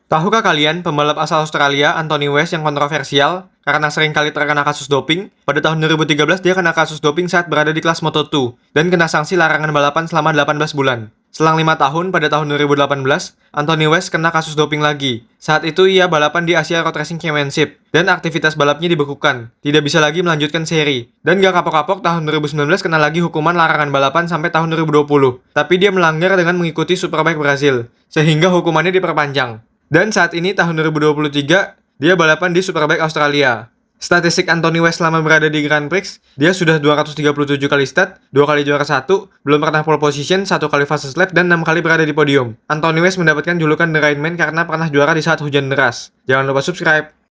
Tahukah kalian pembalap asal Australia Anthony West yang kontroversial karena sering kali terkena kasus doping? Pada tahun 2013 dia kena kasus doping saat berada di kelas Moto2 dan kena sanksi larangan balapan selama 18 bulan. Selang 5 tahun pada tahun 2018, Anthony West kena kasus doping lagi. Saat itu ia balapan di Asia Road Racing Championship dan aktivitas balapnya dibekukan. Tidak bisa lagi melanjutkan seri. Dan gak kapok-kapok tahun 2019 kena lagi hukuman larangan balapan sampai tahun 2020. Tapi dia melanggar dengan mengikuti Superbike Brazil, sehingga hukumannya diperpanjang. Dan saat ini tahun 2023, dia balapan di Superbike Australia. Statistik Anthony West selama berada di Grand Prix, dia sudah 237 kali start, 2 kali juara 1, belum pernah pole position, 1 kali fastest lap, dan 6 kali berada di podium. Anthony West mendapatkan julukan The Rain Man karena pernah juara di saat hujan deras. Jangan lupa subscribe.